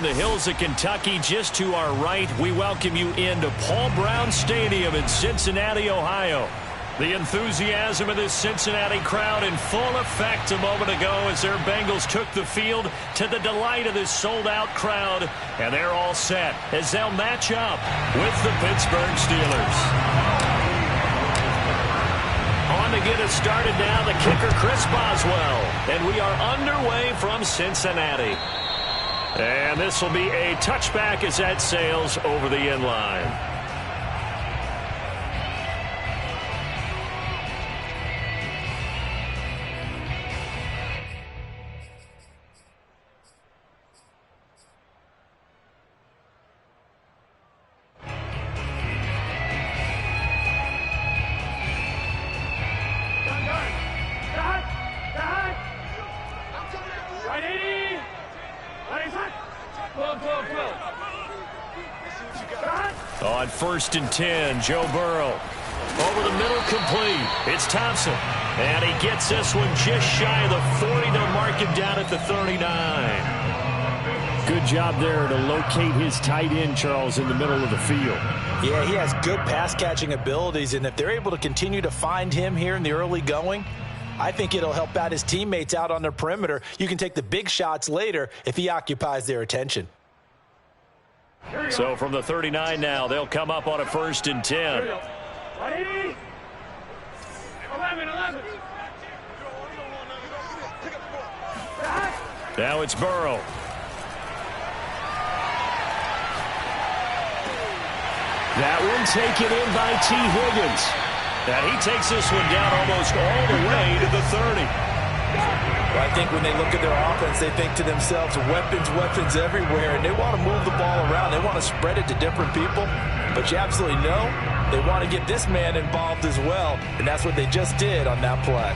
the hills of Kentucky, just to our right, we welcome you into Paul Brown Stadium in Cincinnati, Ohio. The enthusiasm of this Cincinnati crowd in full effect a moment ago as their Bengals took the field to the delight of this sold-out crowd. And they're all set as they'll match up with the Pittsburgh Steelers. On to get us started now, the kicker, Chris Boswell. And we are underway from Cincinnati. And this will be a touchback as that sails over the end line. On 1st and 10, Joe Burrow. Over the middle, complete. It's Thompson. And he gets this one just shy of the 40 to mark him down at the 39. Good job there to locate his tight end, Charles, in the middle of the field. Yeah, he has good pass-catching abilities, and if they're able to continue to find him here in the early going, I think it'll help out his teammates out on their perimeter. You can take the big shots later if he occupies their attention. So from the 39 now, they'll come up on a 1st and 10. 11. Now it's Burrow. That one taken in by T. Higgins. And he takes this one down almost all the way to the 30. Well, I think when they look at their offense, they think to themselves, weapons, weapons everywhere, and they want to move the ball around. They want to spread it to different people. But you absolutely know they want to get this man involved as well, and that's what they just did on that play.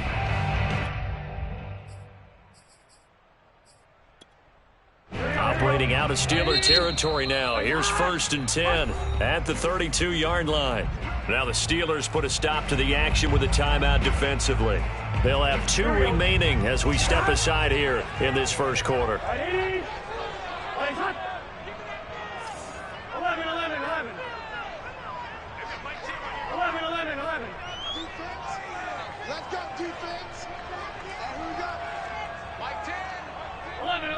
Operating out of Steeler territory now. Here's 1st and 10 at the 32-yard line. Now the Steelers put a stop to the action with a timeout defensively. They'll have 2 remaining as we step aside here in this first quarter. 11. Let's go, defense. Here we go. Mike 10. 11.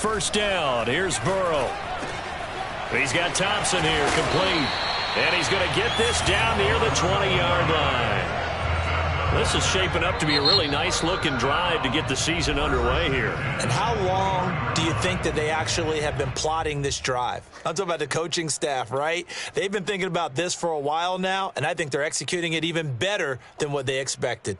1st down. Here's Burrow. He's got Thompson here, complete. And he's going to get this down near the 20-yard line. This is shaping up to be a really nice-looking drive to get the season underway here. And how long do you think that they actually have been plotting this drive? I'm talking about the coaching staff, right? They've been thinking about this for a while now, and I think they're executing it even better than what they expected.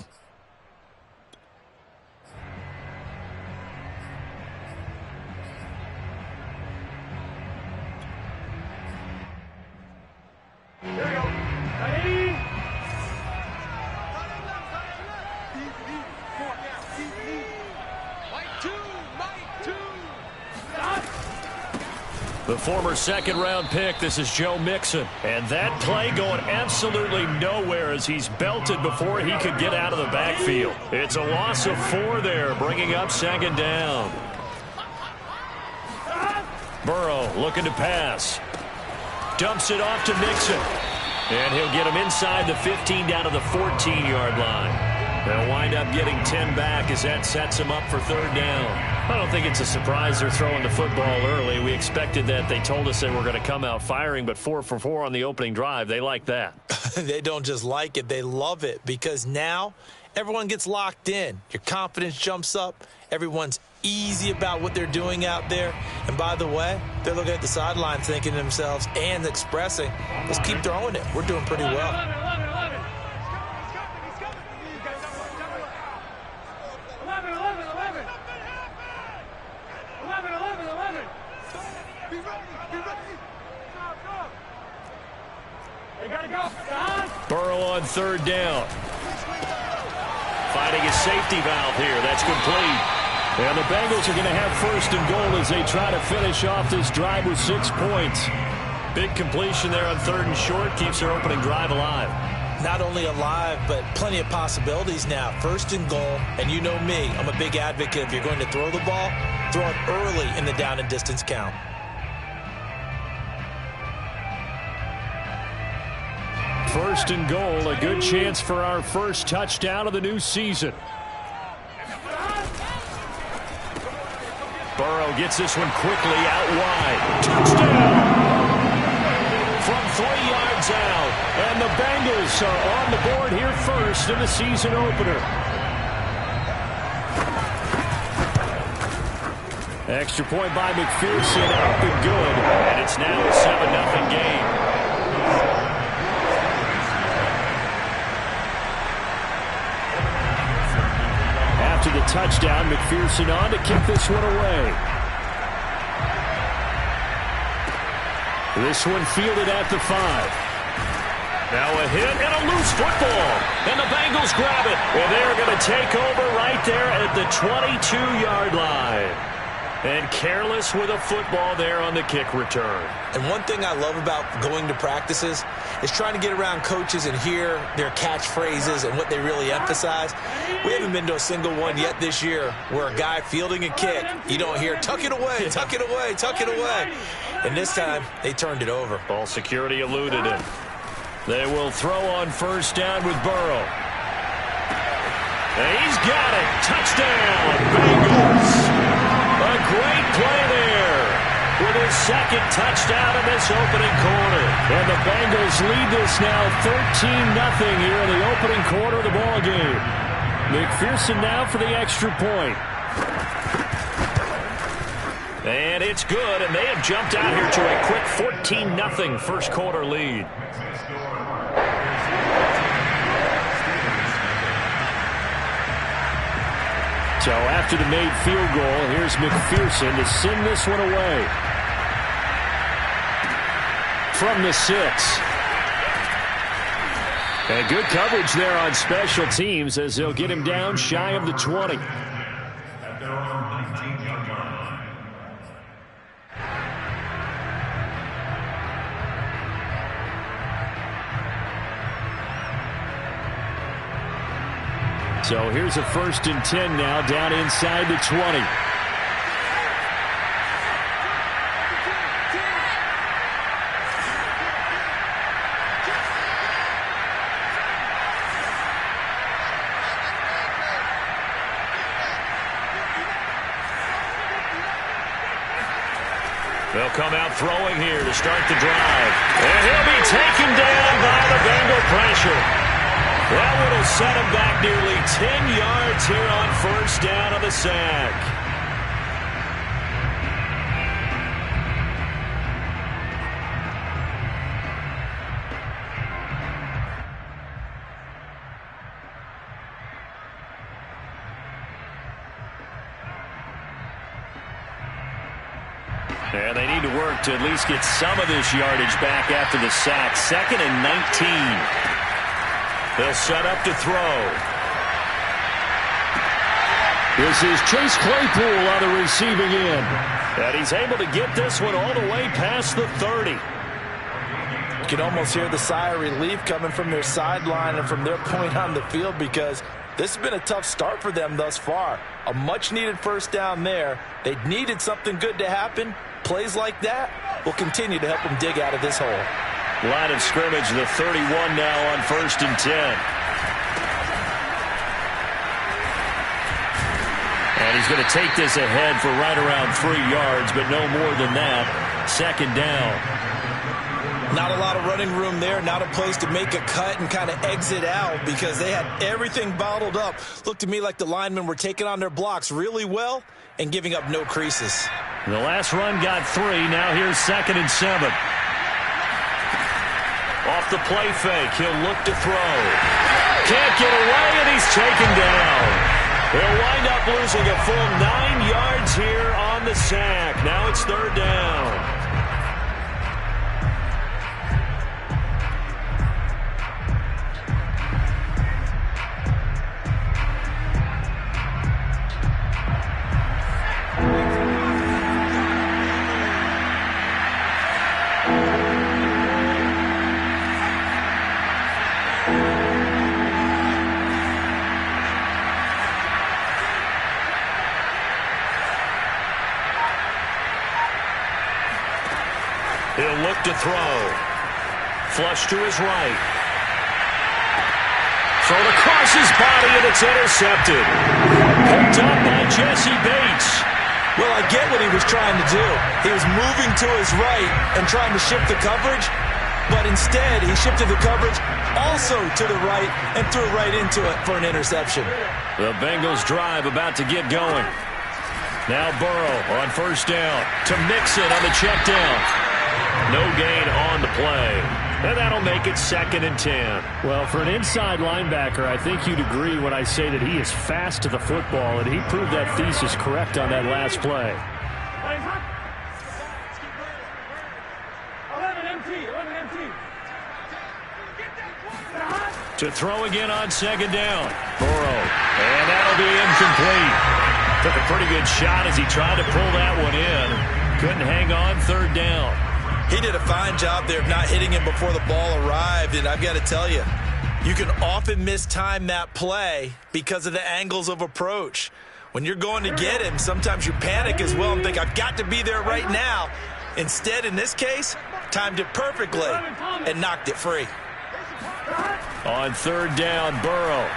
Here we go. 80. The former second-round pick, this is Joe Mixon. And that play going absolutely nowhere as he's belted before he could get out of the backfield. It's a loss of 4 there, bringing up 2nd down. Burrow looking to pass. Dumps it off to Mixon. And he'll get him inside the 15 down to the 14-yard line. They'll wind up getting 10 back as that sets them up for 3rd down. I don't think it's a surprise they're throwing the football early. We expected that. They told us they were going to come out firing, but 4 for 4 on the opening drive. They like that. They don't just like it. They love it because now everyone gets locked in. Your confidence jumps up. Everyone's easy about what they're doing out there. And by the way, they're looking at the sidelines thinking to themselves and expressing, let's keep throwing it. We're doing pretty well. 11. They gotta go. Burrow on 3rd down. Finding a safety valve here. That's complete. And the Bengals are going to have 1st and goal as they try to finish off this drive with 6 points. Big completion there on 3rd and short. Keeps their opening drive alive. not only alive, but plenty of possibilities now. 1st and goal, and you know me, I'm a big advocate. If you're going to throw the ball, throw it early in the down and distance count. First and goal, a good chance for our first touchdown of the new season. Burrow gets this one quickly out wide. Touchdown! From 3 yards out. And the Bengals are on the board here first in the season opener. Extra point by McPherson, up and good. And it's now a 7-0 game. After the touchdown, McPherson on to kick this one away. This one fielded at the 5. Now a hit and a loose football. And the Bengals grab it. And they're going to take over right there at the 22-yard line. And careless with a football there on the kick return. And one thing I love about going to practices is trying to get around coaches and hear their catchphrases and what they really emphasize. We haven't been to a single one yet this year where a guy fielding a kick, you don't hear, tuck it away, tuck it away, tuck it away. And this time, they turned it over. Ball security eluded him. They will throw on 1st down with Burrow. And he's got it. Touchdown, Bengals. A great play there with his 2nd touchdown in this opening quarter. And the Bengals lead this now 13-0 here in the opening quarter of the ball game. McPherson now for the extra point. And it's good, and they have jumped out here to a quick 14-0 first quarter lead. So after the made field goal, here's McPherson to send this one away. From the 6. And good coverage there on special teams as they'll get him down shy of the 20. So here's a 1st and 10 now down inside the 20. They'll come out throwing here to start the drive. And he'll be taken down by the Bengal pressure. That would have set him back nearly 10 yards here on 1st down on the sack. And they need to work to at least get some of this yardage back after the sack. 2nd and 19. They'll set up to throw. This is Chase Claypool on the receiving end. And he's able to get this one all the way past the 30. You can almost hear the sigh of relief coming from their sideline and from their point on the field because this has been a tough start for them thus far. A much-needed 1st down there. They needed something good to happen. Plays like that will continue to help them dig out of this hole. Line of scrimmage, the 31 now on 1st and 10. And he's going to take this ahead for right around 3 yards, but no more than that. 2nd down. Not a lot of running room there, not a place to make a cut and kind of exit out because they had everything bottled up. Looked to me like the linemen were taking on their blocks really well and giving up no creases. The last run got 3. Now here's 2nd and 7. Off the play fake, he'll look to throw. Can't get away, and he's taken down. They'll wind up losing a full 9 yards here on the sack. Now it's 3rd down. He'll look to throw. Flush to his right. Thrown across his body, and it's intercepted. Picked up by Jesse Bates. Well, I get what he was trying to do. He was moving to his right and trying to shift the coverage, but instead he shifted the coverage also to the right and threw right into it for an interception. The Bengals drive about to get going. Now Burrow on first down to Mixon on the check down. No gain on the play. And that'll make it 2nd and 10. Well, for an inside linebacker, I think you'd agree when I say that he is fast to the football, and he proved that thesis correct on that last play. 11 empty. To throw again on 2nd down. Burrow. And that'll be incomplete. Took a pretty good shot as he tried to pull that one in. Couldn't hang on 3rd down. He did a fine job there of not hitting him before the ball arrived, and I've got to tell you, you can often mistime that play because of the angles of approach. When you're going to get him, sometimes you panic as well and think, I've got to be there right now. Instead, in this case, timed it perfectly and knocked it free. On 3rd down, Burrow.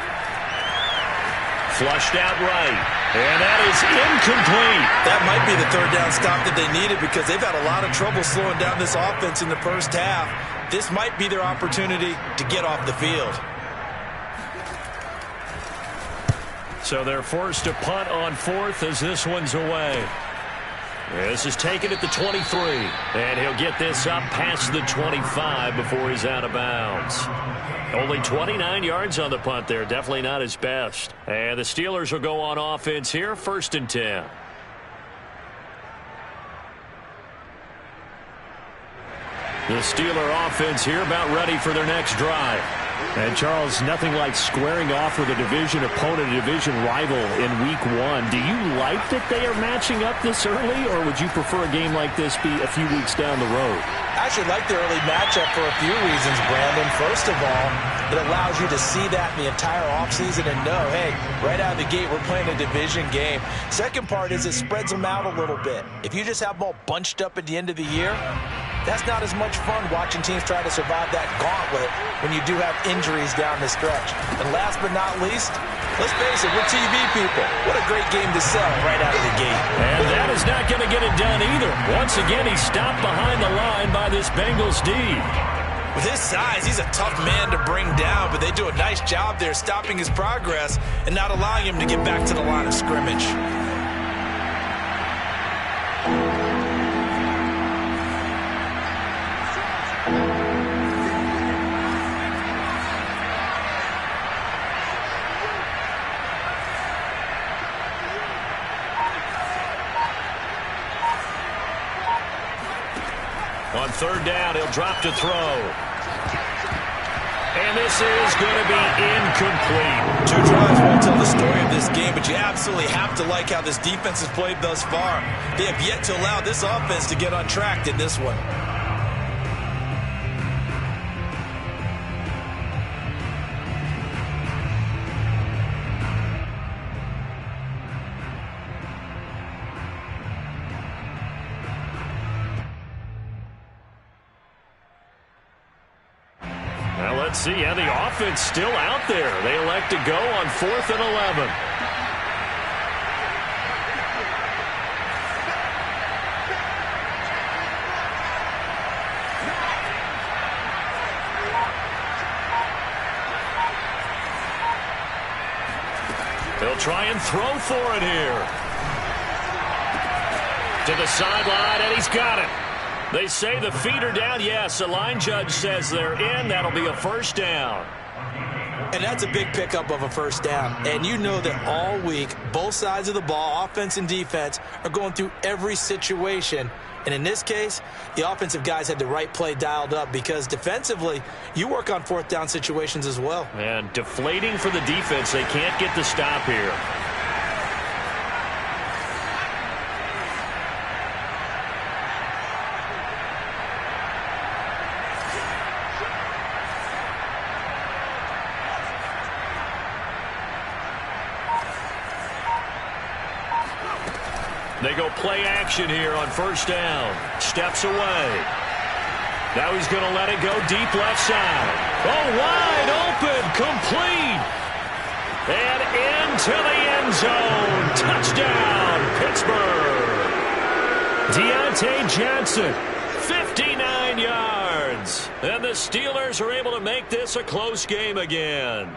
Flushed out right. And that is incomplete. That might be the 3rd down stop that they needed because they've had a lot of trouble slowing down this offense in the first half. This might be their opportunity to get off the field. So they're forced to punt on 4th as this one's away. This is taken at the 23. And he'll get this up past the 25 before he's out of bounds. Only 29 yards on the punt there. Definitely not his best. And the Steelers will go on offense here, 1st and 10. The Steeler offense here about ready for their next drive. And, Charles, nothing like squaring off with a division opponent, a division rival in Week 1. Do you like that they are matching up this early, or would you prefer a game like this be a few weeks down the road? I actually like the early matchup for a few reasons, Brandon. First of all, it allows you to see that in the entire offseason and know, hey, right out of the gate, we're playing a division game. Second part is it spreads them out a little bit. If you just have them all bunched up at the end of the year, that's not as much fun watching teams try to survive that gauntlet when you do have injuries down the stretch. And last but not least, let's face it, we're TV people. What a great game to sell right out of the gate. And that is not going to get it done either. Once again, he's stopped behind the line by this Bengals D. With his size, he's a tough man to bring down, but they do a nice job there stopping his progress and not allowing him to get back to the line of scrimmage. On 3rd down, he'll drop to throw. And this is going to be incomplete. 2 drives won't tell the story of this game, but you absolutely have to like how this defense has played thus far. They have yet to allow this offense to get untracked in this one. Let's see, yeah, the offense still out there. They elect to go on 4th and 11. They'll try and throw for it here. To the sideline, and he's got it. They say the feet are down. Yes, the line judge says they're in. That'll be a 1st down. And that's a big pickup of a 1st down. And you know that all week, both sides of the ball, offense and defense, are going through every situation. And in this case, the offensive guys had the right play dialed up because defensively, you work on 4th down situations as well. And deflating for the defense. They can't get the stop here. They go play action here on 1st down. Steps away. Now he's going to let it go deep left side. Oh, wide open, complete. And into the end zone. Touchdown, Pittsburgh. Deontay Johnson, 59 yards. And the Steelers are able to make this a close game again.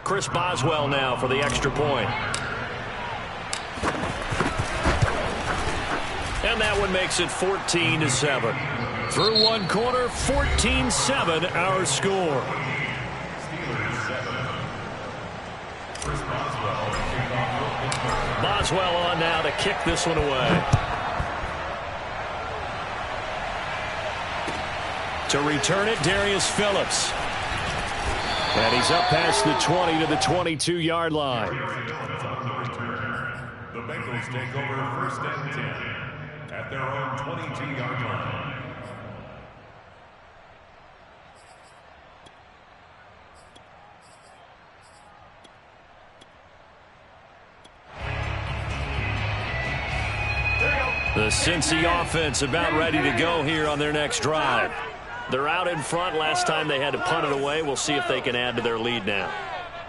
Chris Boswell now for the extra point. And that one makes it 14-7. Through one quarter, 14-7 our score. Boswell on now to kick this one away. To return it, Darius Phillips. And he's up past the 20 to the 22-yard line. The Bengals take over first and 10 at their own 22-yard line. The Cincy offense about ready to go here on their next drive. They're out in front. Last time they had to punt it away. We'll see if they can add to their lead now.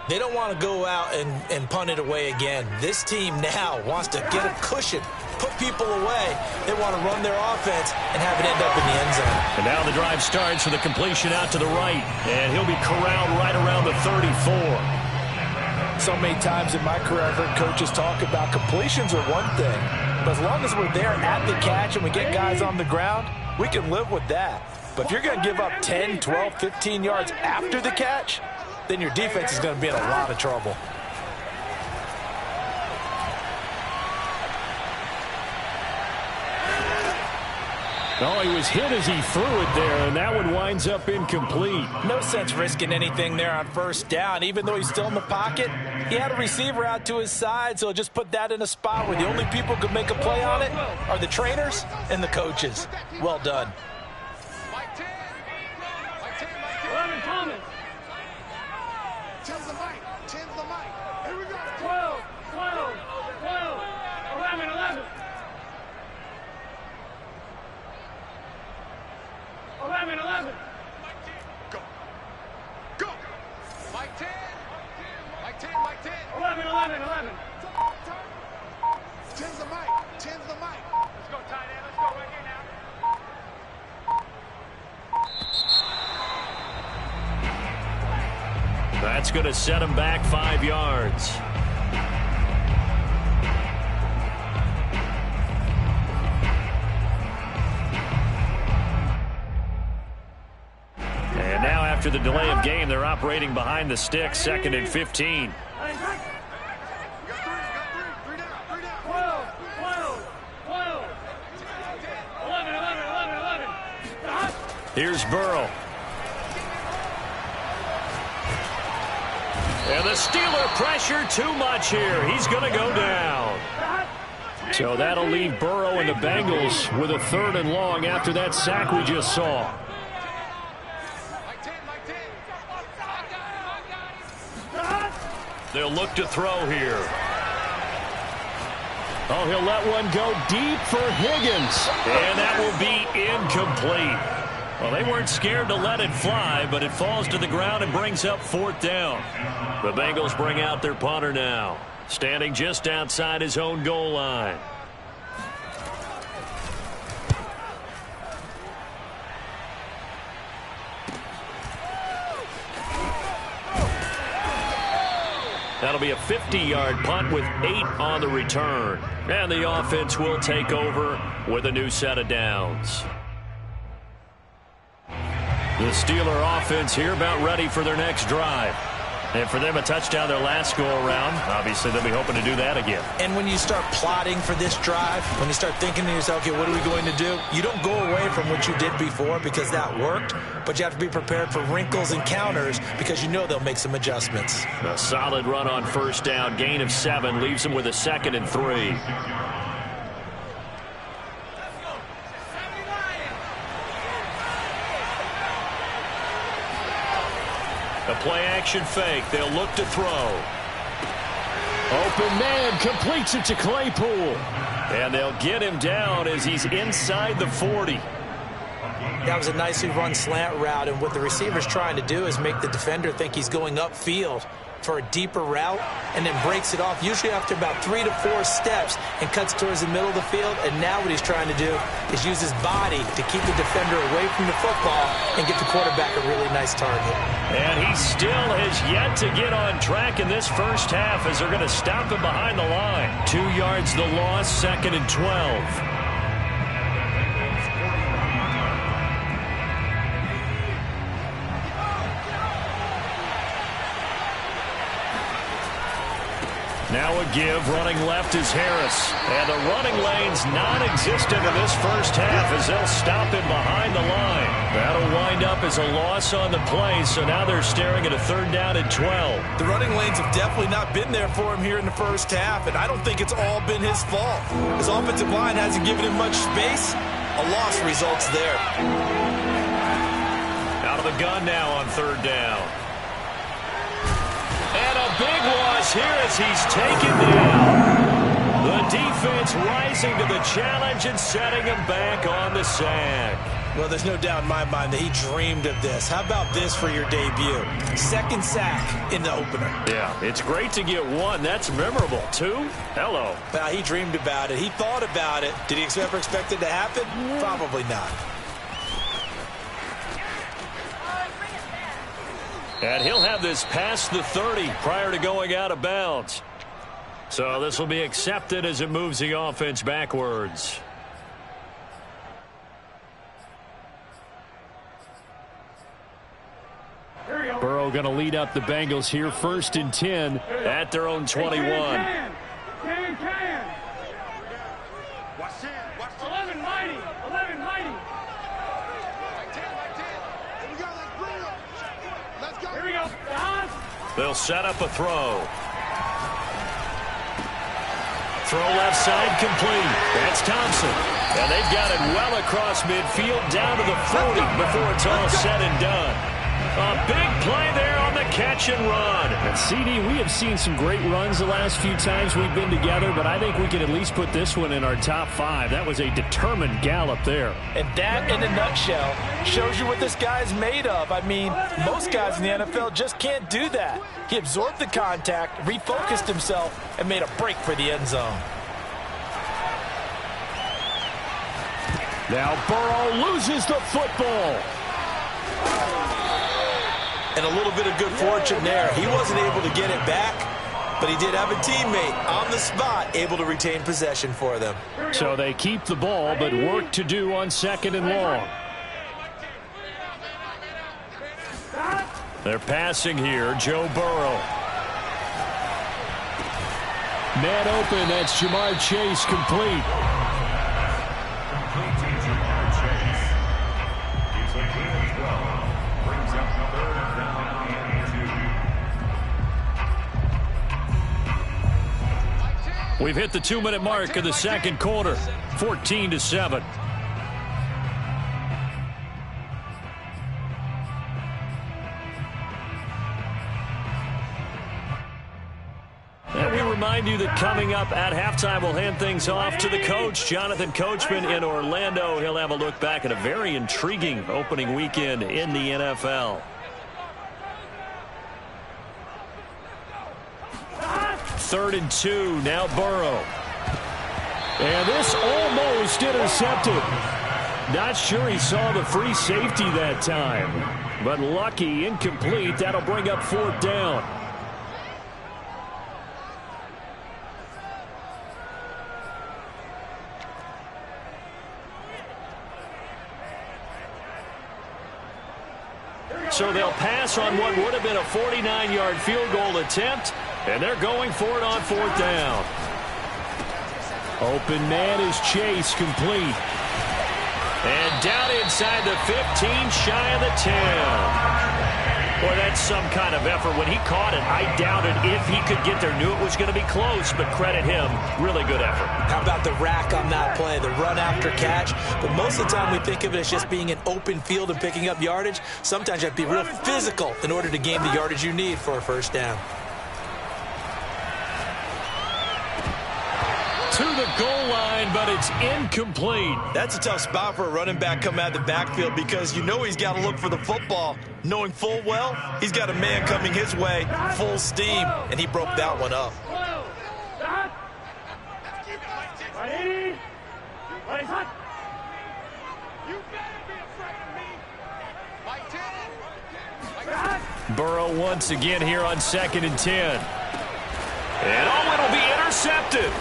They don't want to go out and punt it away again. This team now wants to get a cushion, put people away. They want to run their offense and have it end up in the end zone. And now the drive starts with a completion out to the right. And he'll be corralled right around the 34. So many times in my career, I've heard coaches talk about completions are one thing. But as long as we're there at the catch and we get guys on the ground, we can live with that. But if you're going to give up 10, 12, 15 yards after the catch, then your defense is going to be in a lot of trouble. Oh, he was hit as he threw it there, and that one winds up incomplete. No sense risking anything there on first down. Even though he's still in the pocket, he had a receiver out to his side, so just put that in a spot where the only people who could make a play on it are the trainers and the coaches. Well done. 10's the mic. 10's the mic. Here we go. 12, 12, 12, 11, 11. 11, 11. Go. Go. Mike 10. Mike 10, Mike 10. 11, 11, 11. 10's the mic. 10's the mic. Let's go, tight end. Let's go right here now. That's going to set him back 5 yards. And now after the delay of game, they're operating behind the sticks, 2nd and 15. 12, 12, 11, 11, 11, 11. Here's Burrow. And the Steeler pressure too much here. He's going to go down. So that'll leave Burrow and the Bengals with a 3rd and long after that sack we just saw. They'll look to throw here. Oh, he'll let one go deep for Higgins. And that will be incomplete. Well, they weren't scared to let it fly, but it falls to the ground and brings up 4th down. The Bengals bring out their punter now, standing just outside his own goal line. That'll be a 50-yard punt with 8 on the return. And the offense will take over with a new set of downs. The Steeler offense here about ready for their next drive. And for them, a touchdown their last go-around. Obviously, they'll be hoping to do that again. And when you start plotting for this drive, when you start thinking to yourself, okay, what are we going to do? You don't go away from what you did before because that worked, but you have to be prepared for wrinkles and counters because you know they'll make some adjustments. A solid run on first down, gain of 7, leaves them with a 2nd and 3. A play-action fake. They'll look to throw. Open man completes it to Claypool. And they'll get him down as he's inside the 40. That was a nicely run slant route, and what the receiver's trying to do is make the defender think he's going upfield for a deeper route and then breaks it off, usually after about 3 to 4 steps, and cuts towards the middle of the field. And now what he's trying to do is use his body to keep the defender away from the football and get the quarterback a really nice target. And he still has yet to get on track in this first half as they're going to stop him behind the line. 2 yards the loss, 2nd and 12. Now a give, running left is Harris. And the running lane's non-existent in this first half as they'll stop him behind the line. That'll wind up as a loss on the play, so now they're staring at a 3rd down and 12. The running lanes have definitely not been there for him here in the first half, and I don't think it's all been his fault. His offensive line hasn't given him much space. A loss results there. Out of the gun now on 3rd down. And a big loss here as he's taken down. The defense rising to the challenge and setting him back on the sack. Well, there's no doubt in my mind that he dreamed of this. How about this for your debut? 2nd sack in the opener. Yeah, it's great to get 1. That's memorable. 2? Hello. Well, he dreamed about it. He thought about it. Did he ever expect it to happen? Probably not. And he'll have this past the 30 prior to going out of bounds. So this will be accepted as it moves the offense backwards. Burrow going to lead up the Bengals here, 1st and 10 at their own 21. Can. 11 mighty. 11 mighty. Here we go. They'll set up a throw. Throw left side complete. That's Thompson. And they've got it well across midfield down to the 40 before it's all said and done. A big play there on the catch and run. And CD, we have seen some great runs the last few times we've been together, but I think we can at least put this one in our top 5. That was a determined gallop there. And that, in a nutshell, shows you what this guy's made of. I mean, most guys in the NFL just can't do that. He absorbed the contact, refocused himself, and made a break for the end zone. Now Burrow loses the football. And a little bit of good fortune there. He wasn't able to get it back, but he did have a teammate on the spot able to retain possession for them. So they keep the ball, but work to do on 2nd and long. They're passing here. Joe Burrow. Man open. That's Jamar Chase complete. We've hit the 2-minute mark of the 2nd quarter, 14-7. And we remind you that coming up at halftime, we'll hand things off to the coach, Jonathan Coachman in Orlando. He'll have a look back at a very intriguing opening weekend in the NFL. 3rd and 2, now Burrow. And this almost intercepted. Not sure he saw the free safety that time, but lucky, incomplete. That'll bring up 4th down. So they'll pass on what would have been a 49-yard field goal attempt, and they're going for it on 4th down. Open man is Chase, complete. And down inside the 15, shy of the 10. Boy, that's some kind of effort. When he caught it, I doubted if he could get there. Knew it was going to be close, but credit him. Really good effort. How about the rack on that play, the run after catch? But most of the time we think of it as just being an open field and picking up yardage. Sometimes you have to be real physical in order to gain the yardage you need for a first down. To the goal line, but it's incomplete. That's a tough spot for a running back coming out of the backfield because you know he's got to look for the football, knowing full well he's got a man coming his way, full steam, and he broke that one up. Burrow once again here on 2nd and 10. And it'll be intercepted.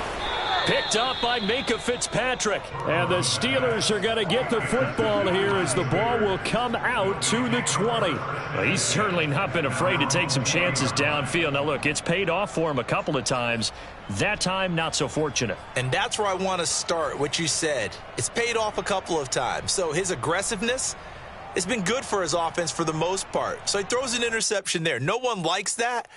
Picked up by Minka Fitzpatrick. And the Steelers are going to get the football here as the ball will come out to the 20. Well, he's certainly not been afraid to take some chances downfield. Now, look, it's paid off for him a couple of times. That time, not so fortunate. And that's where I want to start, what you said. It's paid off a couple of times. So his aggressiveness, it's been good for his offense for the most part. So he throws an interception there. No one likes that,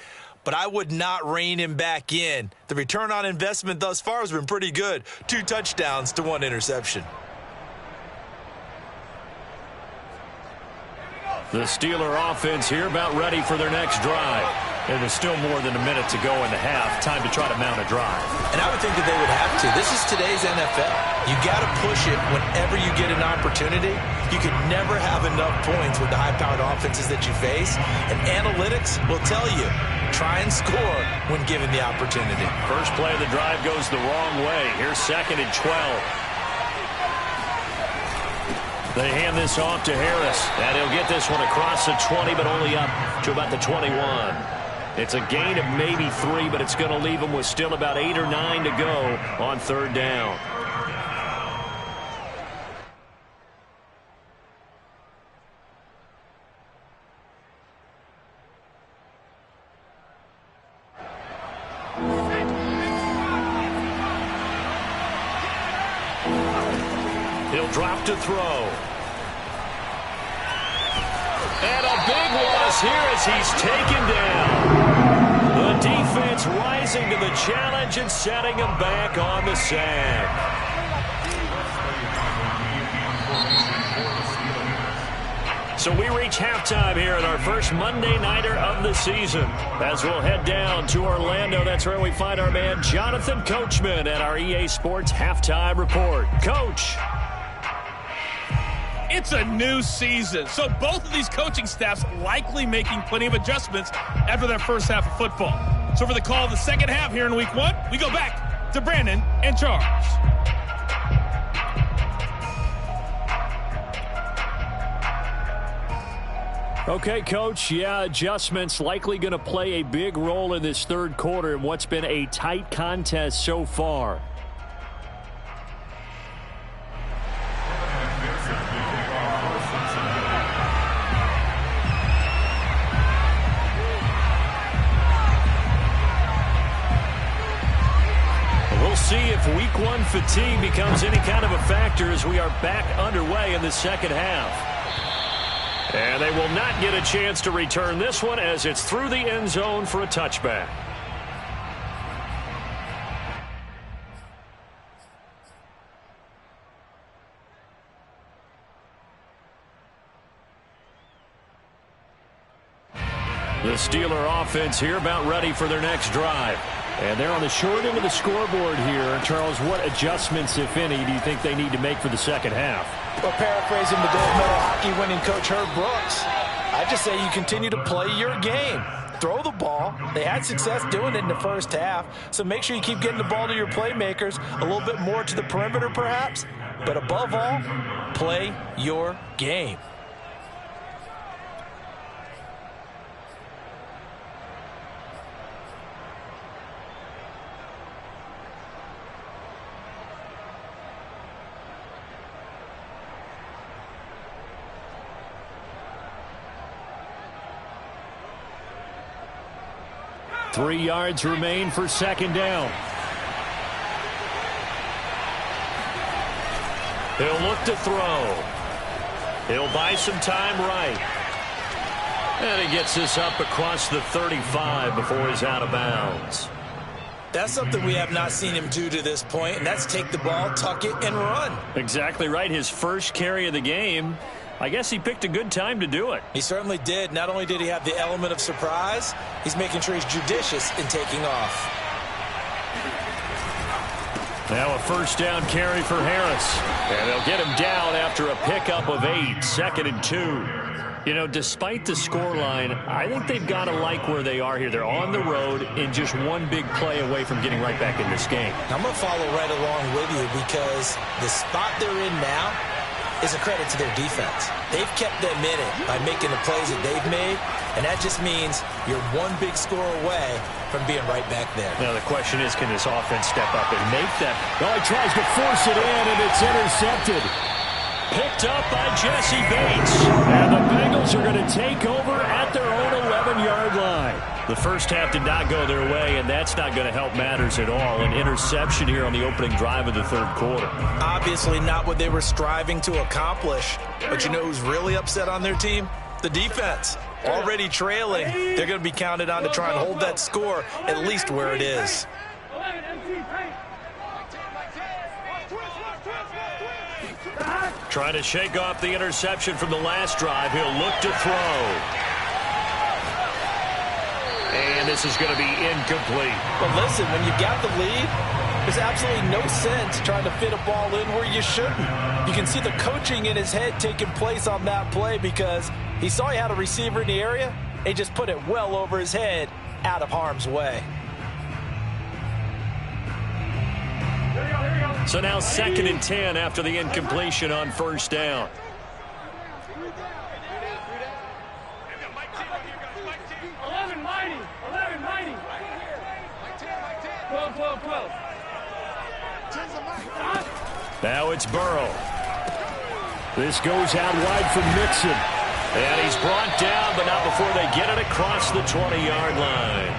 but I would not rein him back in. The return on investment thus far has been pretty good. 2 touchdowns to 1 interception. The Steeler offense here about ready for their next drive. And there's still more than a minute to go in the half. Time to try to mount a drive. And I would think that they would have to. This is today's NFL. You got to push it whenever you get an opportunity. You can never have enough points with the high-powered offenses that you face. And analytics will tell you, try and score when given the opportunity. First play of the drive goes the wrong way. Here's 2nd and 12. They hand this off to Harris, and he'll get this one across the 20, but only up to about the 21. It's a gain of maybe 3, but it's going to leave them with still about 8 or 9 to go on 3rd down. He'll drop to throw. And a big loss here as he's taken down. The defense rising to the challenge and setting him back on the sack. So we reach halftime here at our first Monday Nighter of the season. As we'll head down to Orlando, that's where we find our man Jonathan Coachman at our EA Sports Halftime Report. Coach. It's a new season, so both of these coaching staffs likely making plenty of adjustments after their first half of football. So for the call of the second half here in Week 1, we go back to Brandon and Charles. Okay, Coach, yeah, adjustments likely going to play a big role in this 3rd quarter in what's been a tight contest so far. We'll see if Week 1 fatigue becomes any kind of a factor as we are back underway in the second half. And they will not get a chance to return this one as it's through the end zone for a touchback. The Steeler offense here about ready for their next drive. And they're on the short end of the scoreboard here. Charles, what adjustments, if any, do you think they need to make for the second half? Well, paraphrasing the gold medal hockey winning coach Herb Brooks, I just say you continue to play your game. Throw the ball. They had success doing it in the first half, so make sure you keep getting the ball to your playmakers, a little bit more to the perimeter perhaps, but above all, play your game. Three yards remain for 2nd down. He'll look to throw. He'll buy some time right. And he gets this up across the 35 before he's out of bounds. That's something we have not seen him do to this point, and that's take the ball, tuck it, and run. Exactly right. His first carry of the game. I guess he picked a good time to do it. He certainly did. Not only did he have the element of surprise, he's making sure he's judicious in taking off. Now a first down carry for Harris. And they'll get him down after a pickup of 8, 2nd and 2. You know, despite the scoreline, I think they've got to like where they are here. They're on the road and just one big play away from getting right back in this game. I'm going to follow right along with you because the spot they're in now is a credit to their defense. They've kept them in it by making the plays that they've made, and that just means you're one big score away from being right back there. Now the question is, can this offense step up and make that? Oh, he tries to force it in, and it's intercepted. Picked up by Jesse Bates. And the Bengals are going to take over at their own 11-yard line. The first half did not go their way, and that's not going to help matters at all. An interception here on the opening drive of the third quarter. Obviously not what they were striving to accomplish. But you know who's really upset on their team? The defense. Already trailing. They're going to be counted on to try and hold that score at least where it is. Trying to shake off the interception from the last drive. He'll look to throw. And this is going to be incomplete. But listen, when you've got the lead, there's absolutely no sense trying to fit a ball in where you shouldn't. You can see the coaching in his head taking place on that play because he saw he had a receiver in the area. He just put it well over his head out of harm's way. So now 2nd and 10 after the incompletion on first down. Now it's Burrow. This goes out wide for Mixon. And he's brought down, but not before they get it across the 20-yard line.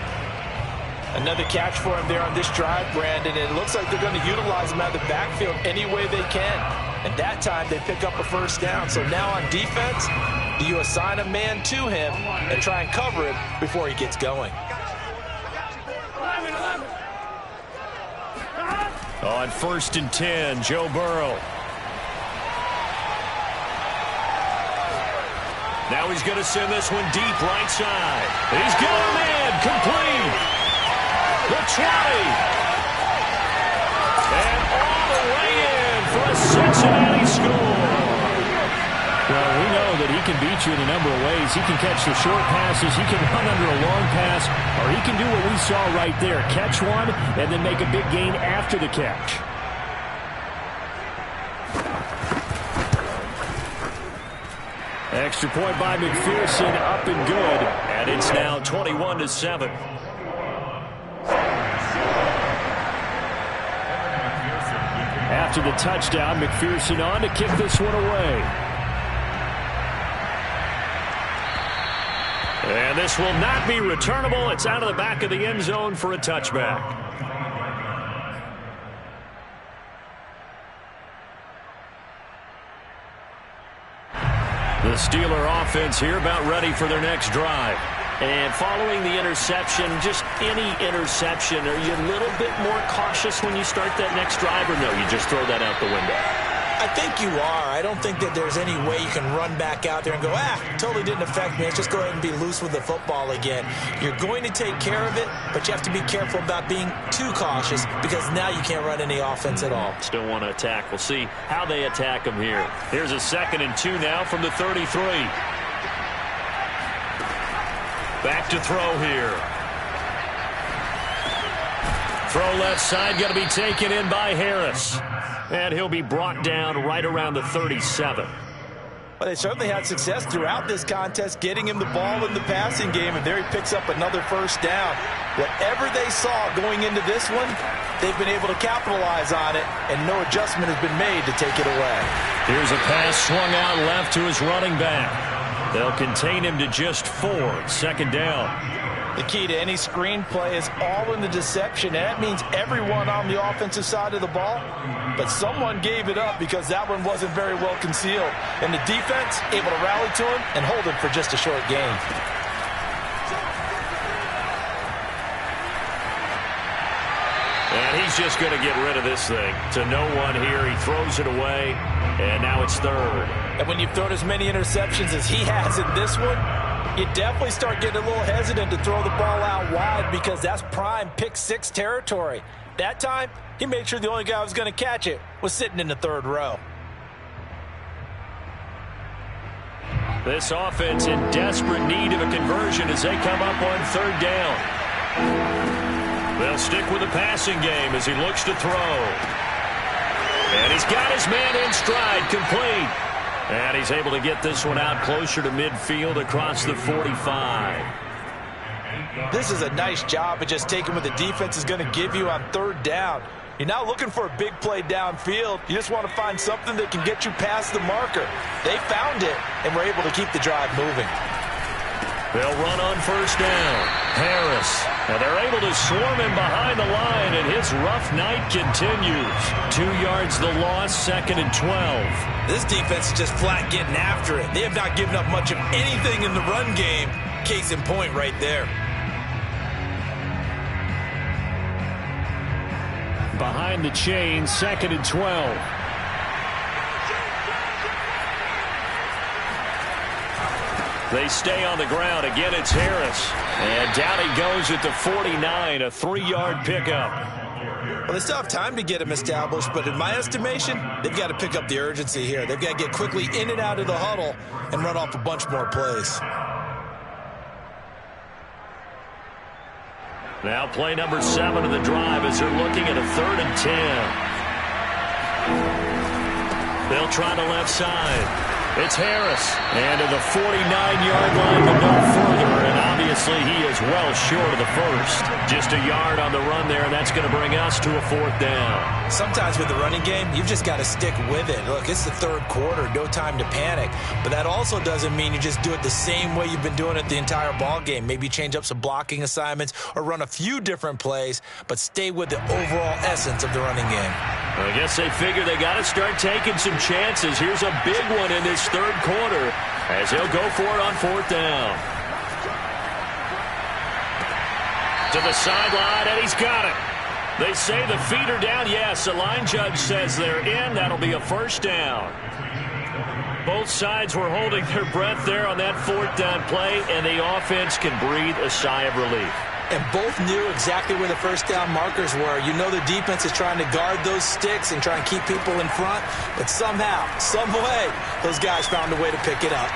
Another catch for him there on this drive, Brandon. And it looks like they're going to utilize him out of the backfield any way they can. And that time they pick up a first down. So now on defense, do you assign a man to him and try and cover him before he gets going? On 1st and 10, Joe Burrow. Now he's going to send this one deep right side. He's got him in, complete. The 20. And all the way in for a Cincinnati score. Well, we know that he can beat you in a number of ways. He can catch the short passes, he can run under a long pass, or he can do what we saw right there, catch one and then make a big gain after the catch. Extra point by McPherson, up and good. And it's now 21-7. After the touchdown, McPherson on to kick this one away. And this will not be returnable. It's out of the back of the end zone for a touchback. The Steeler offense here about ready for their next drive. And following the interception, just any interception, are you a little bit more cautious when you start that next drive, or no, you just throw that out the window? I think you are. I don't think that there's any way you can run back out there and go, totally didn't affect me. Let's just go ahead and be loose with the football again. You're going to take care of it, but you have to be careful about being too cautious because now you can't run any offense at all. Still want to attack. We'll see how they attack them here. Here's a 2nd and 2 now from the 33. Back to throw here. Throw left side, going to be taken in by Harris. And he'll be brought down right around the 37. Well, they certainly had success throughout this contest, getting him the ball in the passing game, and there he picks up another first down. Whatever they saw going into this one, they've been able to capitalize on it, and no adjustment has been made to take it away. Here's a pass swung out left to his running back. They'll contain him to just 4. 2nd down. The key to any screen play is all in the deception, and that means everyone on the offensive side of the ball, but someone gave it up because that one wasn't very well concealed. And the defense able to rally to him and hold him for just a short gain. He's just going to get rid of this thing. To no one here. He throws it away, and now it's third. And when you've thrown as many interceptions as he has in this one, you definitely start getting a little hesitant to throw the ball out wide because that's prime pick six territory. That time, he made sure the only guy who was going to catch it was sitting in the third row. This offense in desperate need of a conversion as they come up on third down. They'll stick with the passing game as he looks to throw. And he's got his man in stride, complete. And he's able to get this one out closer to midfield across the 45. This is a nice job of just taking what the defense is going to give you on third down. You're not looking for a big play downfield. You just want to find something that can get you past the marker. They found it and were able to keep the drive moving. They'll run on first down. Harris. And they're able to swarm him behind the line, and his rough night continues. 2 yards the loss, 2nd and 12. This defense is just flat getting after it. They have not given up much of anything in the run game. Case in point right there. Behind the chain, 2nd and 12. They stay on the ground. Again, it's Harris. And down he goes at the 49, a 3-yard pickup. Well, they still have time to get him established, but in my estimation, they've got to pick up the urgency here. They've got to get quickly in and out of the huddle and run off a bunch more plays. Now play number 7 of the drive as they're looking at a 3rd and 10. They'll try the left side. It's Harris. And to the 49-yard line, but no further. And obviously he is well short of the first. Just a yard on the run there, and that's going to bring us to a 4th down. Sometimes with the running game, you've just got to stick with it. Look, it's the 3rd quarter, no time to panic. But that also doesn't mean you just do it the same way you've been doing it the entire ball game. Maybe change up some blocking assignments or run a few different plays, but stay with the overall essence of the running game. I guess they figure they got to start taking some chances. Here's a big one in this 3rd quarter as he'll go for it on 4th down. To the sideline, and he's got it. They say the feet are down. Yes, the line judge says they're in. That'll be a 1st down. Both sides were holding their breath there on that 4th down play, and the offense can breathe a sigh of relief. And both knew exactly where the 1st down markers were. You know the defense is trying to guard those sticks and try and keep people in front, but somehow, some way, those guys found a way to pick it up.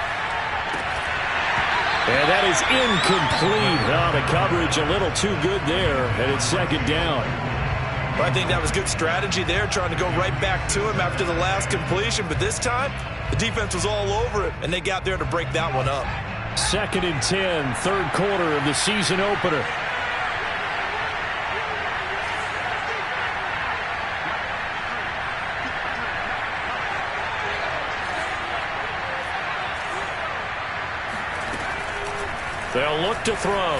And that is incomplete. Oh, the coverage a little too good there, and it's 2nd down. Well, I think that was good strategy there, trying to go right back to him after the last completion, but this time, the defense was all over it, and they got there to break that one up. 2nd and 10, 3rd quarter of the season opener. They'll look to throw.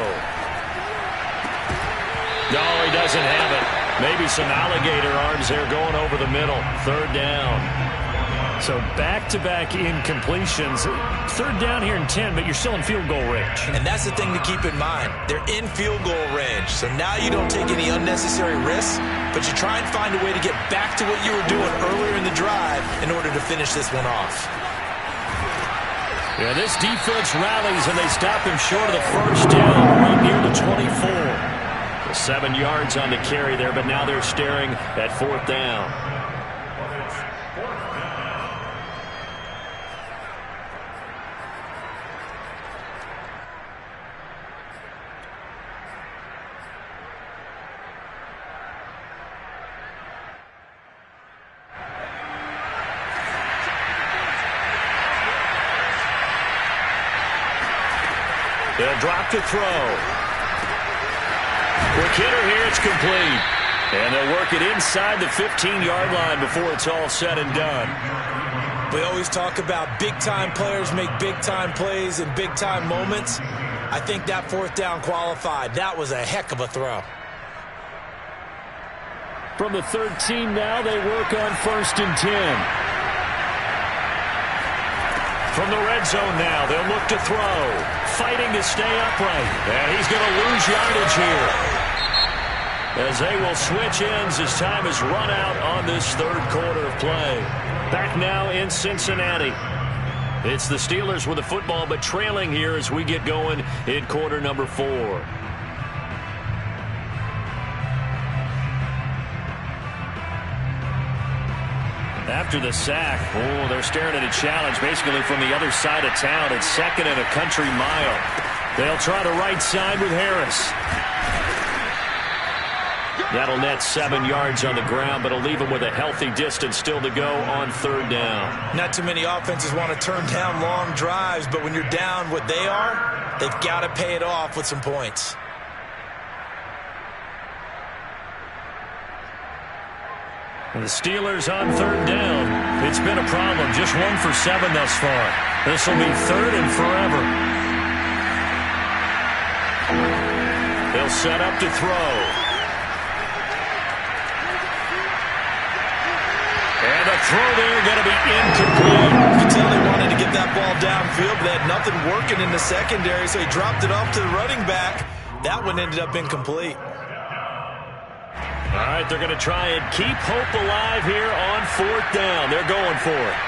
No, he doesn't have it. Maybe some alligator arms there going over the middle. 3rd down. So back-to-back incompletions. 3rd down here in 10, but you're still in field goal range. And that's the thing to keep in mind. They're in field goal range. So now you don't take any unnecessary risks, but you try and find a way to get back to what you were doing earlier in the drive in order to finish this one off. Yeah, this defense rallies, and they stop him short of the 1st down right near the 24. 7 yards on the carry there, but now they're staring at 4th down. They'll drop to throw. Quick hitter here, it's complete. And they'll work it inside the 15-yard line before it's all said and done. We always talk about big-time players make big-time plays in big-time moments. I think that 4th down qualified. That was a heck of a throw. From the 13 now, they work on 1st and 10. From the red zone now, they'll look to throw. Fighting to stay upright. And he's going to lose yardage here. as they will switch ends as time has run out on this third quarter of play. Back now in Cincinnati. It's the Steelers with the football, but trailing here as we get going in quarter number 4. After the sack, they're staring at a challenge basically from the other side of town. It's 2nd and a country mile. They'll try to right side with Harris. That'll net 7 yards on the ground, but it'll leave them with a healthy distance still to go on 3rd down. Not too many offenses want to turn down long drives, but when you're down what they are, they've got to pay it off with some points. And the Steelers on 3rd down. It's been a problem. Just 1 for 7 thus far. This will be 3rd and forever. They'll set up to throw. And the throw there going to be incomplete. You can tell they wanted to get that ball downfield, but they had nothing working in the secondary, so he dropped it off to the running back. That one ended up incomplete. All right, they're going to try and keep hope alive here on 4th down. They're going for it.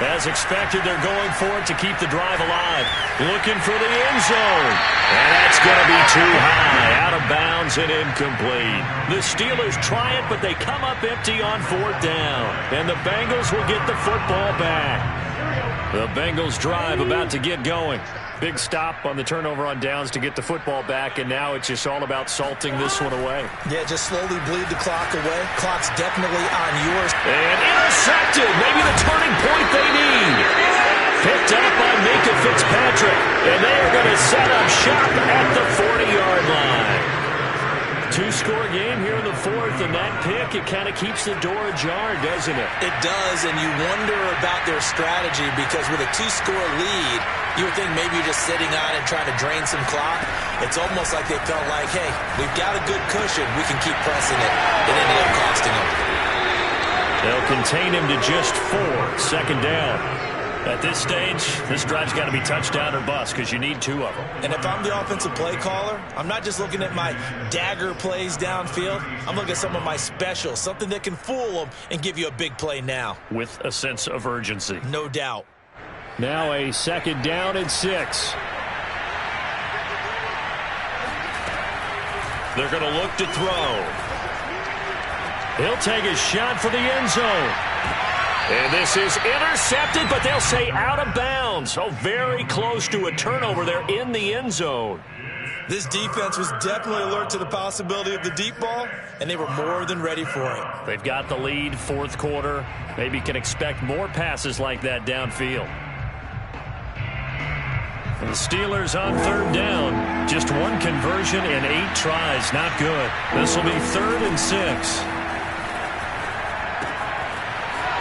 As expected, they're going for it to keep the drive alive. Looking for the end zone. And that's going to be too high. Out of bounds and incomplete. The Steelers try it, but they come up empty on 4th down. And the Bengals will get the football back. The Bengals drive about to get going. Big stop on the turnover on downs to get the football back, and now it's just all about salting this one away. Yeah, just slowly bleed the clock away. Clock's definitely on yours. And intercepted. Maybe the turning point they need. Picked up by Minka Fitzpatrick. And they are going to set up shop at the 40-yard line. 2-score game here in the 4th, and that pick, it kind of keeps the door ajar, doesn't it? It does, and you wonder about their strategy because with a 2-score lead, you would think maybe you're just sitting on it trying to drain some clock. It's almost like they felt like, hey, we've got a good cushion. We can keep pressing it. It ended up costing them. They'll contain him to just 4. 2nd down. At this stage, this drive's got to be touchdown or bust because you need 2 of them. And if I'm the offensive play caller, I'm not just looking at my dagger plays downfield. I'm looking at some of my specials, something that can fool them and give you a big play now. With a sense of urgency. No doubt. Now a 2nd down and 6. They're going to look to throw. He'll take a shot for the end zone. And this is intercepted, but they'll say out of bounds. So very close to a turnover there in the end zone. This defense was definitely alert to the possibility of the deep ball, and they were more than ready for it. They've got the lead, 4th quarter. Maybe can expect more passes like that downfield. And the Steelers on 3rd down. Just 1 conversion and 8 tries. Not good. This will be 3rd and 6.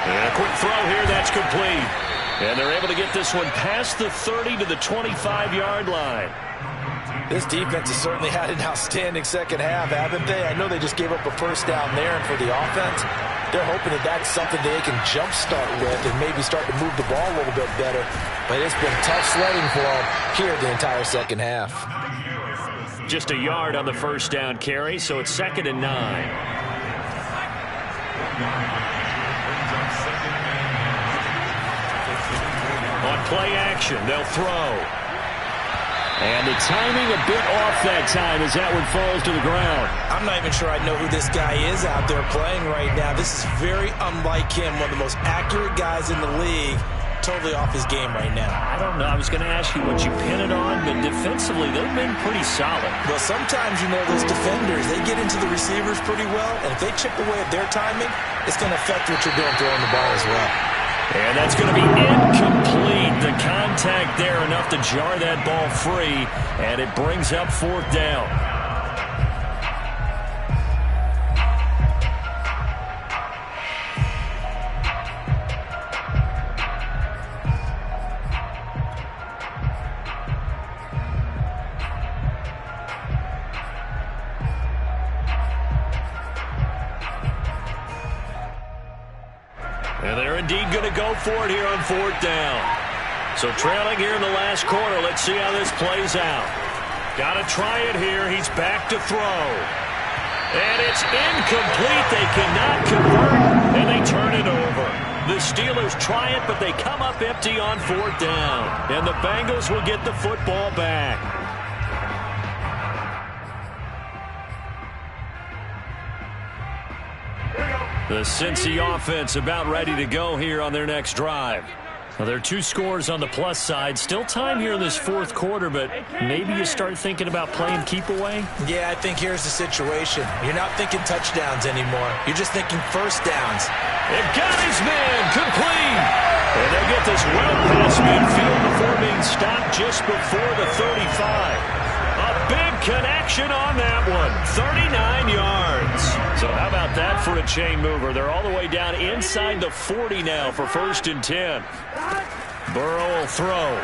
And a quick throw here, that's complete. And they're able to get this one past the 30 to the 25-yard line. This defense has certainly had an outstanding second half, haven't they? I know they just gave up a 1st down there, and for the offense, they're hoping that that's something they can jumpstart with and maybe start to move the ball a little bit better. But it's been tough sledding for them here the entire second half. Just a yard on the 1st down carry, so it's 2nd and 9. On play action, they'll throw. And the timing a bit off that time as that one falls to the ground. I'm not even sure I know who this guy is out there playing right now. This is very unlike him, one of the most accurate guys in the league. Totally off his game right now. I don't know. I was going to ask you what you pin it on, but defensively, they've been pretty solid. Well, sometimes, you know, those defenders, they get into the receivers pretty well, and if they chip away at their timing, it's going to affect what you're doing throwing the ball as well. And that's going to be incomplete. The contact there enough to jar that ball free, and it brings up 4th down. And they're indeed going to go for it here on 4th down. So trailing here in the last quarter. Let's see how this plays out. Got to try it here. He's back to throw. And it's incomplete. They cannot convert, and they turn it over. The Steelers try it, but they come up empty on 4th down. And the Bengals will get the football back. The Cincy offense about ready to go here on their next drive. Well, there are 2 scores on the plus side. Still time here in this 4th quarter, but maybe you start thinking about playing keep away? Yeah, I think here's the situation. You're not thinking touchdowns anymore. You're just thinking first downs. It got his man complete. And they get this well past midfield before being stopped just before the 35. A big connection on that one. 39 yards. So how about that for a chain mover? They're all the way down inside the 40 now for 1st and 10. Burrow will throw.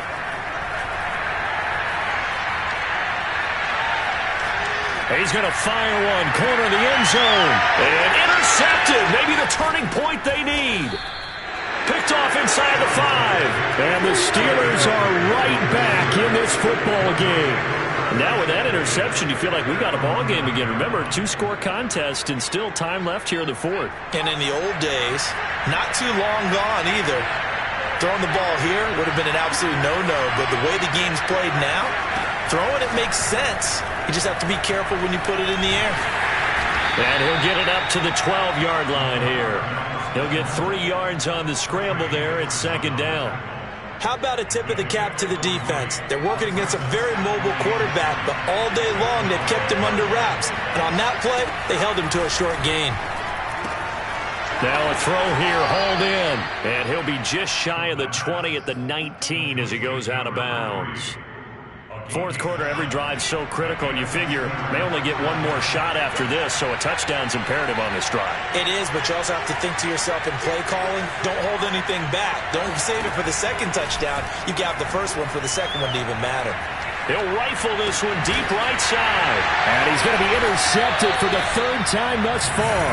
He's going to fire one. Corner of the end zone. And intercepted. Maybe the turning point they need. Picked off inside the 5. And the Steelers are right back in this football game. Now with that interception, you feel like we got a ball game again. Remember, 2-score contest and still time left here in the 4th. And in the old days, not too long gone either, throwing the ball here would have been an absolute no-no. But the way the game's played now, throwing it makes sense. You just have to be careful when you put it in the air. And he'll get it up to the 12-yard line here. He'll get 3 yards on the scramble there at 2nd down. How about a tip of the cap to the defense? They're working against a very mobile quarterback, but all day long they've kept him under wraps. And on that play, they held him to a short gain. Now a throw here, hauled in. And he'll be just shy of the 20 at the 19 as he goes out of bounds. 4th quarter, every drive's so critical, and you figure they only get one more shot after this, so a touchdown's imperative on this drive. It is, but you also have to think to yourself in play calling, don't hold anything back. Don't save it for the 2nd touchdown. You got the 1st one for the 2nd one to even matter. He'll rifle this one deep right side. And he's going to be intercepted for the 3rd time thus far.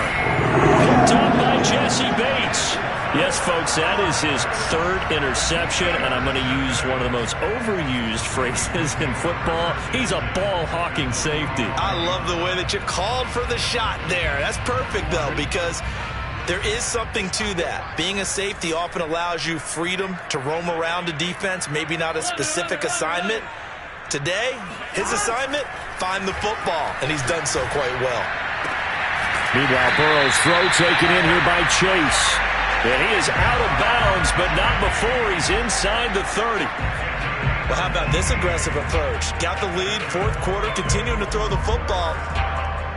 Picked up by Jesse Bates. Yes, folks, that is his 3rd interception, and I'm going to use one of the most overused phrases in football. He's a ball-hawking safety. I love the way that you called for the shot there. That's perfect, though, because there is something to that. Being a safety often allows you freedom to roam around a defense, maybe not a specific assignment. Today, his assignment, find the football, and he's done so quite well. Meanwhile, Burrow's throw taken in here by Chase. And he is out of bounds, but not before he's inside the 30. Well, how about this aggressive approach? Got the lead, 4th quarter, continuing to throw the football.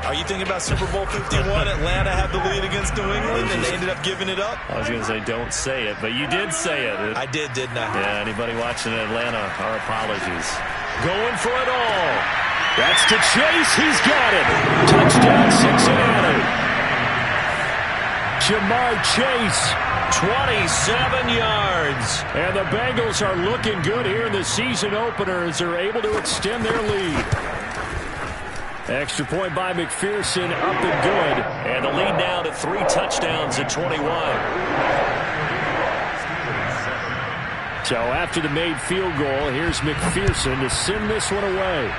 Are you thinking about Super Bowl 51? Atlanta had the lead against New England, and they ended up giving it up? I was going to say, don't say it, but you did say it. I did, didn't I? Yeah, anybody watching Atlanta, our apologies. Going for it all. That's to Chase. He's got it. Touchdown, Cincinnati. Jamar Chase, 27 yards. And the Bengals are looking good here in the season opener as they're able to extend their lead. Extra point by McPherson, up and good. And the lead now to 3 touchdowns at 21. So after the made field goal, here's McPherson to send this one away.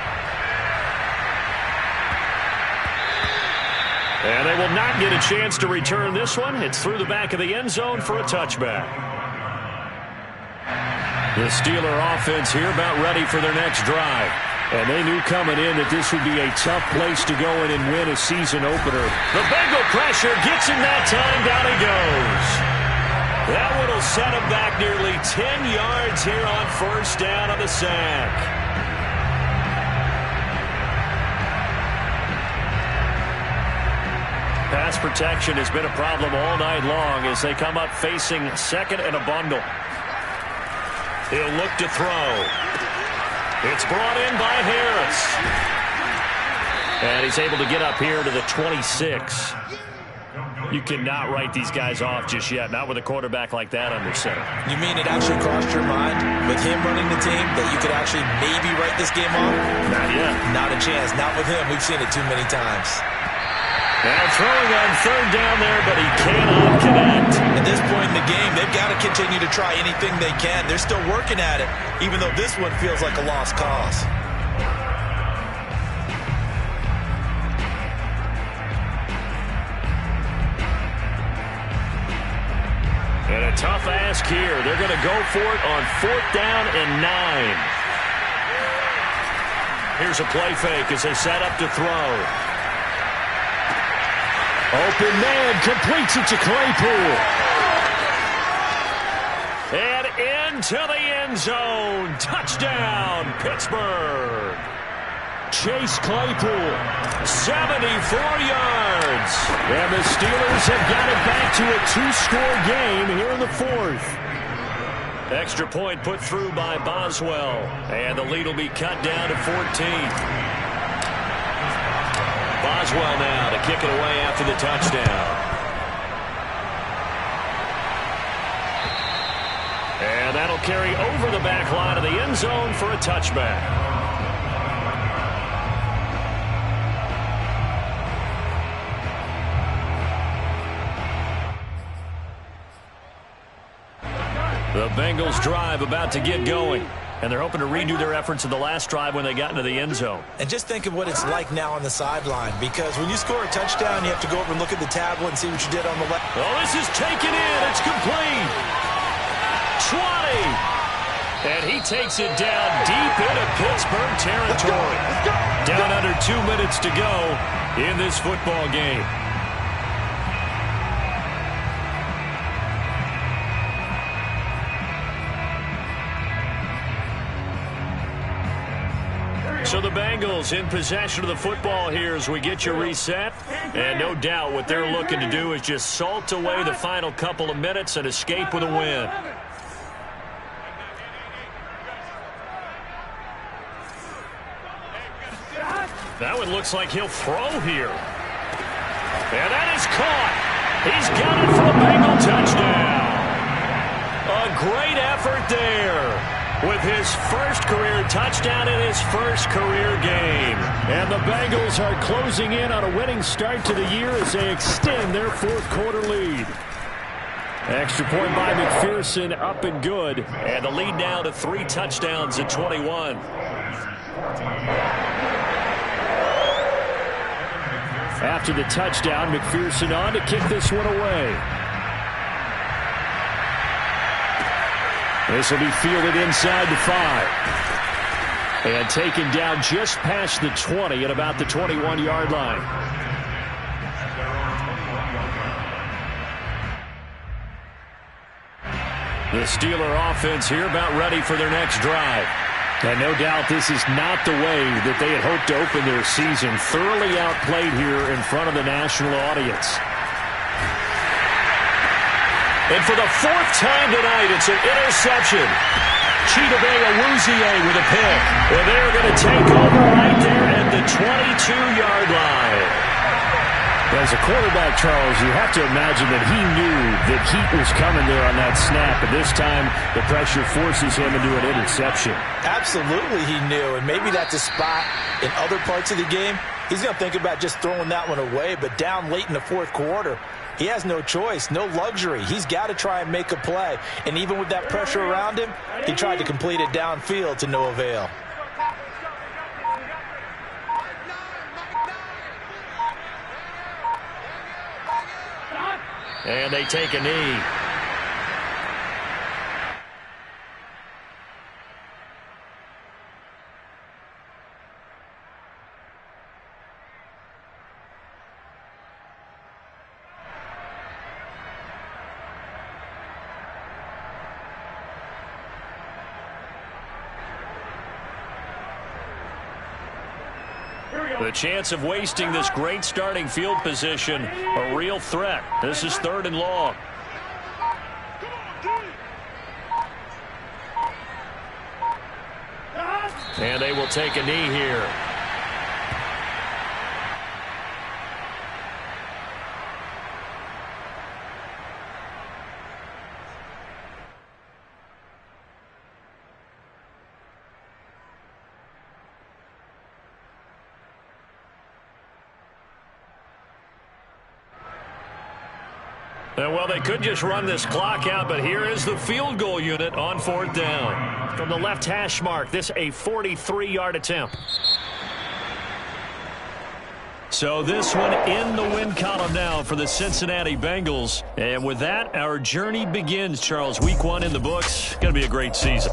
And they will not get a chance to return this one. It's through the back of the end zone for a touchback. The Steeler offense here about ready for their next drive. And they knew coming in that this would be a tough place to go in and win a season opener. The Bengal pressure gets him that time. Down he goes. That one will set him back nearly 10 yards here on 1st down on the sack. Pass protection has been a problem all night long as they come up facing 2nd and a bundle. He'll look to throw. It's brought in by Harris. And he's able to get up here to the 26. You cannot write these guys off just yet, not with a quarterback like that under center. You mean it actually crossed your mind with him running the team that you could actually maybe write this game off? Not yet. Not a chance. Not with him. We've seen it too many times. Now throwing on third down there, but he cannot connect. At this point in the game, they've got to continue to try anything they can. They're still working at it, even though this one feels like a lost cause. And a tough ask here. They're going to go for it on 4th down and 9. Here's a play fake as they set up to throw. Open man completes it to Claypool. And into the end zone. Touchdown, Pittsburgh. Chase Claypool. 74 yards. And the Steelers have got it back to a 2-score game here in the 4th. Extra point put through by Boswell. And the lead will be cut down to 14. Boswell now to kick it away after the touchdown. And that'll carry over the back line of the end zone for a touchback. The Bengals drive about to get going. And they're hoping to redo their efforts in the last drive when they got into the end zone. And just think of what it's like now on the sideline, because when you score a touchdown, you have to go over and look at the tablet and see what you did on the left. Oh, this is taken in. It's complete. 20. And he takes it down deep into Pittsburgh territory. Down under 2 minutes to go in this football game. So the Bengals in possession of the football here as we get you reset. And no doubt what they're looking to do is just salt away the final couple of minutes and escape with a win. That one looks like he'll throw here. And that is caught. He's got it for a Bengal touchdown. A great effort there, with his first career touchdown in his first career game. And the Bengals are closing in on a winning start to the year as they extend their 4th quarter lead. Extra point by McPherson, up and good. And the lead now to 3 touchdowns at 21. After the touchdown, McPherson on to kick this one away. This will be fielded inside the 5. And taken down just past the 20 at about the 21-yard line. The Steeler offense here about ready for their next drive. And no doubt this is not the way that they had hoped to open their season. Thoroughly outplayed here in front of the national audience. And for the 4th time tonight, it's an interception. Chidobe Awuzie with a pick. And they're going to take over right there at the 22-yard line. As a quarterback, Charles, you have to imagine that he knew that heat was coming there on that snap. But this time, the pressure forces him into an interception. Absolutely he knew, and maybe that's a spot in other parts of the game. He's going to think about just throwing that one away, but down late in the 4th quarter, he has no choice, no luxury. He's got to try and make a play. And even with that pressure around him, he tried to complete it downfield to no avail. And they take a knee. The chance of wasting this great starting field position, a real threat. This is 3rd and long. And they will take a knee here. Well, they could just run this clock out, but here is the field goal unit on 4th down. From the left hash mark, this a 43-yard attempt. So this one in the win column now for the Cincinnati Bengals. And with that, our journey begins, Charles. Week 1 in the books. Going to be a great season.